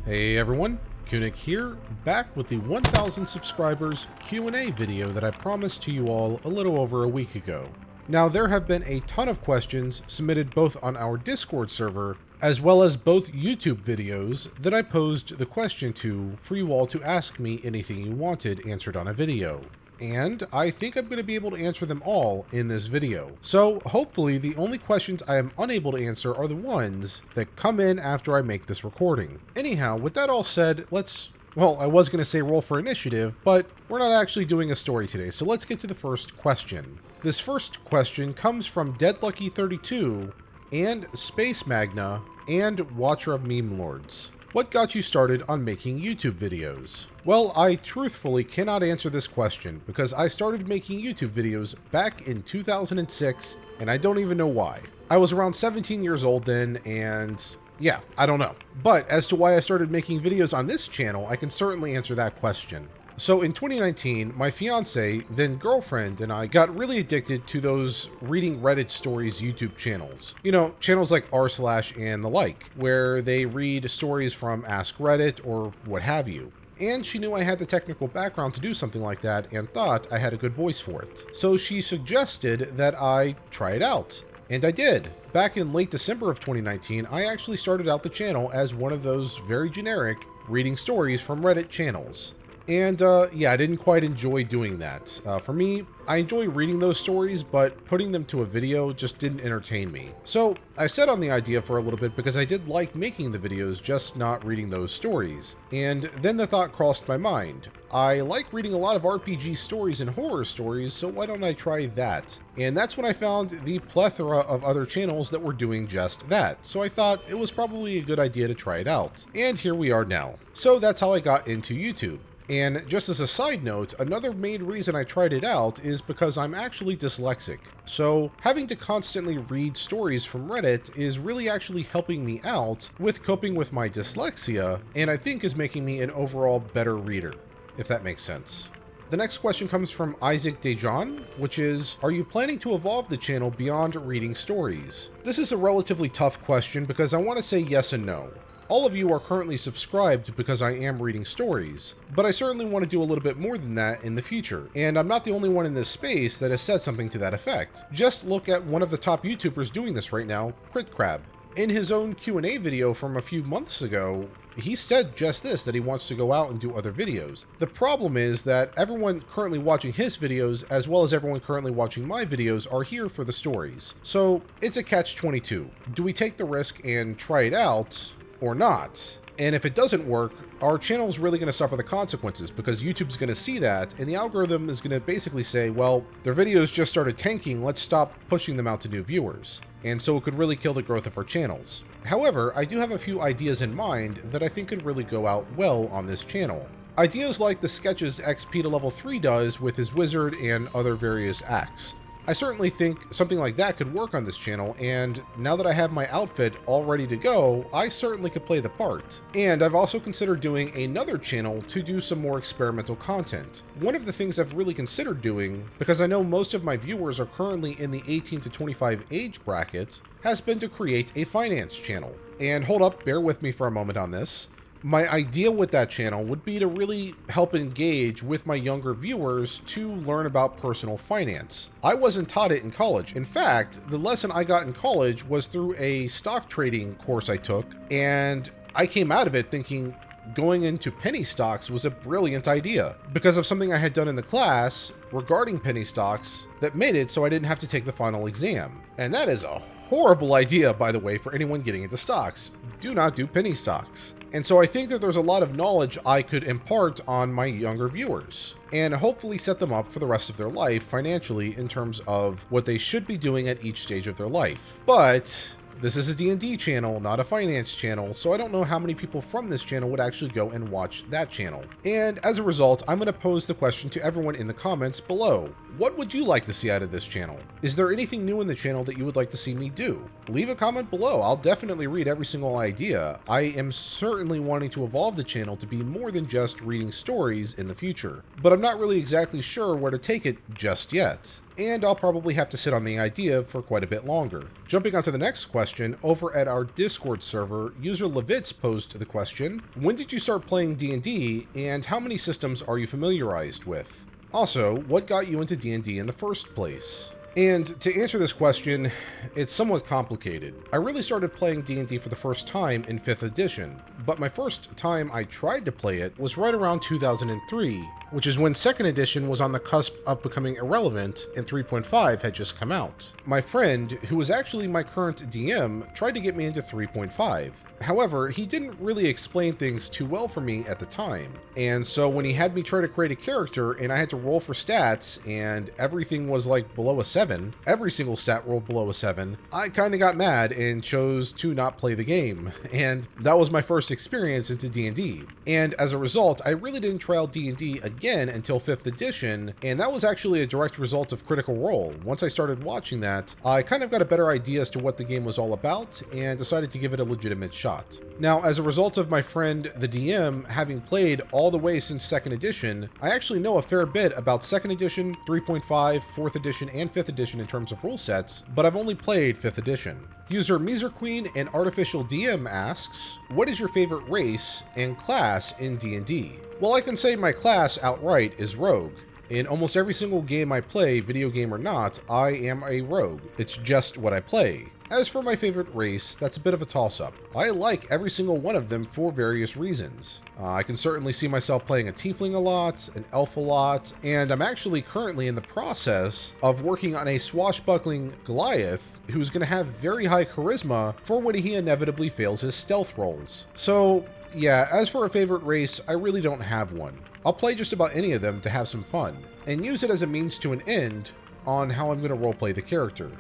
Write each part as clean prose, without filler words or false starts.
Hey everyone, Kunik here, back with the 1000 subscribers Q&A video that I promised to you all a little over a week ago. Now there have been a ton of questions submitted both on our Discord server as well as both YouTube videos that I posed the question to for you all to ask me anything you wanted answered on a video. And I think I'm going to be able to answer them all in this video. So hopefully the only questions I am unable to answer are the ones that come in after I make this recording. Anyhow, with that all said, I was going to say roll for initiative, but we're not actually doing a story today, so let's get to the first question. This first question comes from Deadlucky32 and Space Magna and Watcher of Meme Lords. What got you started on making YouTube videos? Well, I truthfully cannot answer this question because I started making YouTube videos back in 2006 and I don't even know why. I was around 17 years old then and yeah, I don't know. But as to why I started making videos on this channel, I can certainly answer that question. So in 2019, my fiance, then girlfriend, and I got really addicted to those reading Reddit stories YouTube channels. You know, channels like r/ and the like, where they read stories from Ask Reddit or what have you. And she knew I had the technical background to do something like that and thought I had a good voice for it. So she suggested that I try it out. And I did. Back in late December of 2019, I actually started out the channel as one of those very generic reading stories from Reddit channels. And yeah, I didn't quite enjoy doing that. For me, I enjoy reading those stories, but putting them to a video just didn't entertain me. So I sat on the idea for a little bit because I did like making the videos, just not reading those stories. And then the thought crossed my mind. I like reading a lot of RPG stories and horror stories, so why don't I try that? And that's when I found the plethora of other channels that were doing just that. So I thought it was probably a good idea to try it out. And here we are now. So that's how I got into YouTube. And just as a side note, another main reason I tried it out is because I'm actually dyslexic. So having to constantly read stories from Reddit is really actually helping me out with coping with my dyslexia, and I think is making me an overall better reader, if that makes sense. The next question comes from Isaac Dejan, which is, are you planning to evolve the channel beyond reading stories? This is a relatively tough question because I want to say yes and no. All of you are currently subscribed because I am reading stories, but I certainly want to do a little bit more than that in the future, and I'm not the only one in this space that has said something to that effect. Just look at one of the top YouTubers doing this right now, CritCrab. In his own Q&A video from a few months ago, he said just this, that he wants to go out and do other videos. The problem is that everyone currently watching his videos, as well as everyone currently watching my videos, are here for the stories. So it's a catch-22. Do we take the risk and try it out, or not? And if it doesn't work, our channel is really going to suffer the consequences because YouTube's going to see that and the algorithm is going to basically say, well, their videos just started tanking, let's stop pushing them out to new viewers. And so it could really kill the growth of our channels. However, I do have a few ideas in mind that I think could really go out well on this channel. Ideas like the sketches XP to level 3 does with his wizard and other various acts. I certainly think something like that could work on this channel, and now that I have my outfit all ready to go, I certainly could play the part. And I've also considered doing another channel to do some more experimental content. One of the things I've really considered doing, because I know most of my viewers are currently in the 18 to 25 age bracket, has been to create a finance channel. And hold up, bear with me for a moment on this. My idea with that channel would be to really help engage with my younger viewers to learn about personal finance. I wasn't taught it in college. In fact, the lesson I got in college was through a stock trading course I took, and I came out of it thinking going into penny stocks was a brilliant idea because of something I had done in the class regarding penny stocks that made it so I didn't have to take the final exam. And that is a horrible idea, by the way, for anyone getting into stocks. Do not do penny stocks. And so I think that there's a lot of knowledge I could impart on my younger viewers and hopefully set them up for the rest of their life financially in terms of what they should be doing at each stage of their life. But this is a D&D channel, not a finance channel, so I don't know how many people from this channel would actually go and watch that channel. And as a result, I'm going to pose the question to everyone in the comments below. What would you like to see out of this channel? Is there anything new in the channel that you would like to see me do? Leave a comment below. I'll definitely read every single idea. I am certainly wanting to evolve the channel to be more than just reading stories in the future, but I'm not really exactly sure where to take it just yet. and I'll probably have to sit on the idea for quite a bit longer. Jumping on to the next question, over at our Discord server, user Levitz posed the question, when did you start playing D&D, and how many systems are you familiarized with? Also, what got you into D&D in the first place? And to answer this question, it's somewhat complicated. I really started playing D&D for the first time in 5th edition, but my first time I tried to play it was right around 2003, which is when 2nd edition was on the cusp of becoming irrelevant and 3.5 had just come out. My friend, who was actually my current DM, tried to get me into 3.5. However, he didn't really explain things too well for me at the time, and so when he had me try to create a character and I had to roll for stats and everything was like below a 7, every single stat rolled below a 7, I kinda got mad and chose to not play the game, and that was my first experience into D&D. And as a result, I really didn't try out D&D again until 5th edition, and that was actually a direct result of Critical Role. Once I started watching that, I kind of got a better idea as to what the game was all about and decided to give it a legitimate shot. Now, as a result of my friend, the DM, having played all the way since 2nd edition, I actually know a fair bit about 2nd edition, 3.5, 4th edition, and 5th edition in terms of rule sets, but I've only played 5th edition. User Miser Queen and Artificial DM asks, what is your favorite race and class in D&D? Well, I can say my class outright is Rogue. In almost every single game I play, video game or not, I am a rogue. It's just what I play. As for my favorite race, that's a bit of a toss-up. I like every single one of them for various reasons. I can certainly see myself playing a tiefling a lot, an elf a lot, and I'm actually currently in the process of working on a swashbuckling Goliath who's going to have very high charisma for when he inevitably fails his stealth rolls. So yeah, as for a favorite race, I really don't have one. I'll play just about any of them to have some fun, and use it as a means to an end on how I'm going to roleplay the character.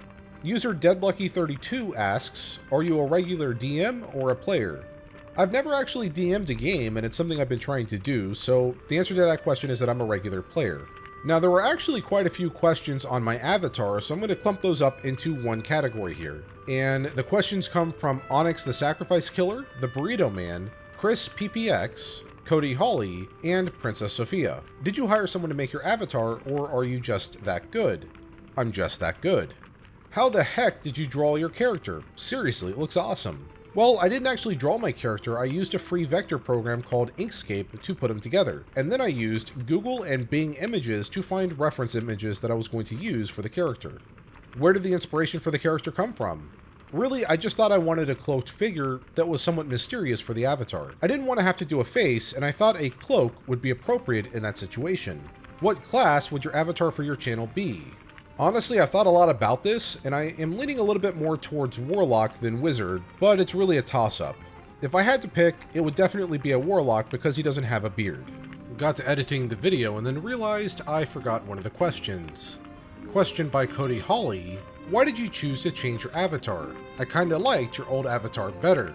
User Deadlucky32 asks, are you a regular DM or a player? I've never actually DM'd a game, and it's something I've been trying to do, so the answer to that question is that I'm a regular player. Now, there were actually quite a few questions on my avatar, so I'm going to clump those up into one category here. And the questions come from Onyx the Sacrifice Killer, the Burrito Man, Chris PPX, Cody Hawley, and Princess Sophia. Did you hire someone to make your avatar, or are you just that good? I'm just that good. How the heck did you draw your character? Seriously, it looks awesome. Well, I didn't actually draw my character. I used a free vector program called Inkscape to put them together. And then I used Google and Bing Images to find reference images that I was going to use for the character. Where did the inspiration for the character come from? Really, I just thought I wanted a cloaked figure that was somewhat mysterious for the avatar. I didn't want to have to do a face, and I thought a cloak would be appropriate in that situation. What class would your avatar for your channel be? Honestly, I thought a lot about this, and I am leaning a little bit more towards Warlock than Wizard, but it's really a toss-up. If I had to pick, it would definitely be a Warlock because he doesn't have a beard. Got to editing the video and then realized I forgot one of the questions. Question by Cody Hawley, why did you choose to change your avatar? I kinda liked your old avatar better.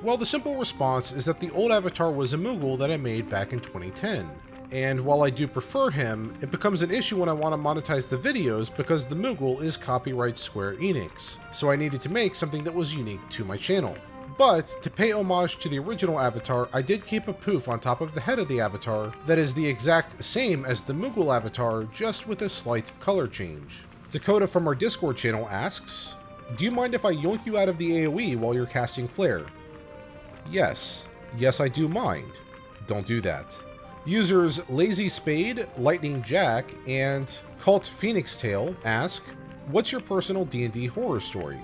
Well, the simple response is that the old avatar was a Moogle that I made back in 2010. And while I do prefer him, it becomes an issue when I want to monetize the videos because the Moogle is copyright Square Enix, so I needed to make something that was unique to my channel. But to pay homage to the original avatar, I did keep a poof on top of the head of the avatar that is the exact same as the Moogle avatar, just with a slight color change. Dakota from our Discord channel asks, do you mind if I yoink you out of the AoE while you're casting Flare? Yes. Yes, I do mind. Don't do that. Users Lazy Spade, Lightning Jack, and Cult Phoenix Tail ask, what's your personal D&D horror story?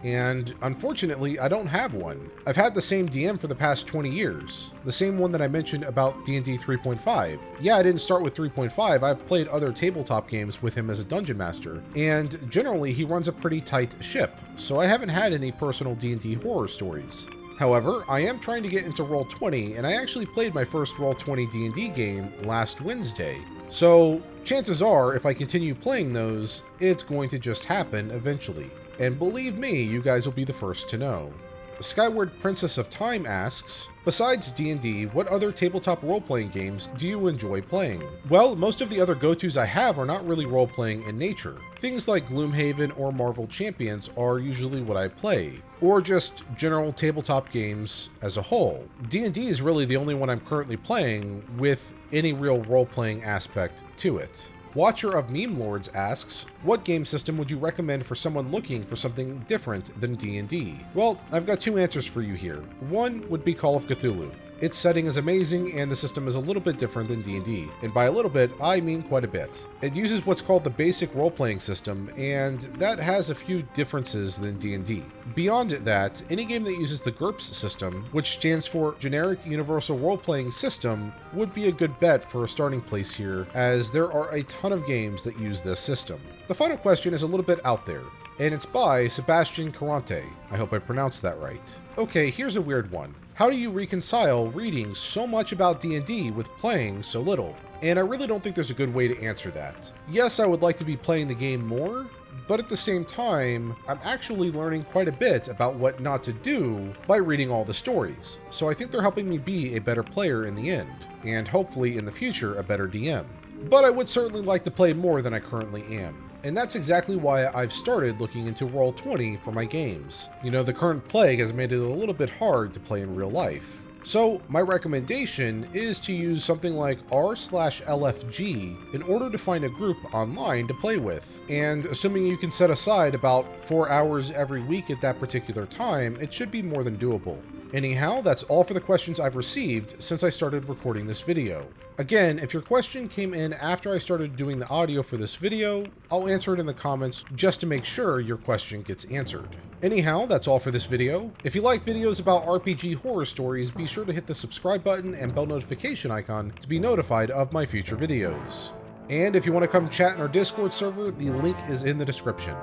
And unfortunately, I don't have one. I've had the same DM for the past 20 years. The same one that I mentioned about D&D 3.5. Yeah, I didn't start with 3.5, I've played other tabletop games with him as a dungeon master, and generally he runs a pretty tight ship, so I haven't had any personal D&D horror stories. However, I am trying to get into Roll20, and I actually played my first Roll20 D&D game last Wednesday. So, chances are, if I continue playing those, it's going to just happen eventually. And believe me, you guys will be the first to know. Skyward Princess of Time asks, besides D&D, what other tabletop role-playing games do you enjoy playing? Well, most of the other go-tos I have are not really role-playing in nature. Things like Gloomhaven or Marvel Champions are usually what I play, or just general tabletop games as a whole. D&D is really the only one I'm currently playing with any real role-playing aspect to it. Watcher of Meme Lords asks, what game system would you recommend for someone looking for something different than D&D? Well, I've got two answers for you here. One would be Call of Cthulhu. Its setting is amazing, and the system is a little bit different than D&D. And by a little bit, I mean quite a bit. It uses what's called the basic role-playing system, and that has a few differences than D&D. Beyond that, any game that uses the GURPS system, which stands for Generic Universal Role-Playing System, would be a good bet for a starting place here, as there are a ton of games that use this system. The final question is a little bit out there, and it's by Sebastian Carante. I hope I pronounced that right. Okay, here's a weird one. How do you reconcile reading so much about D&D with playing so little? And I really don't think there's a good way to answer that. Yes, I would like to be playing the game more, but at the same time, I'm actually learning quite a bit about what not to do by reading all the stories. So I think they're helping me be a better player in the end, and hopefully in the future a better DM. But I would certainly like to play more than I currently am. And that's exactly why I've started looking into Roll20 for my games. You know, the current plague has made it a little bit hard to play in real life. So my recommendation is to use something like r/LFG in order to find a group online to play with. And assuming you can set aside about 4 hours every week at that particular time, it should be more than doable. Anyhow, that's all for the questions I've received since I started recording this video. Again, if your question came in after I started doing the audio for this video, I'll answer it in the comments just to make sure your question gets answered. Anyhow, that's all for this video. If you like videos about RPG horror stories, be sure to hit the subscribe button and bell notification icon to be notified of my future videos. And if you want to come chat in our Discord server, the link is in the description.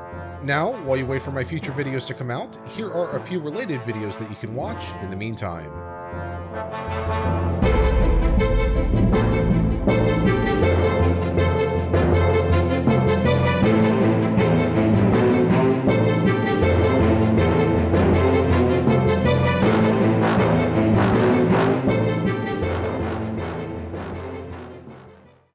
Now, while you wait for my future videos to come out, here are a few related videos that you can watch in the meantime.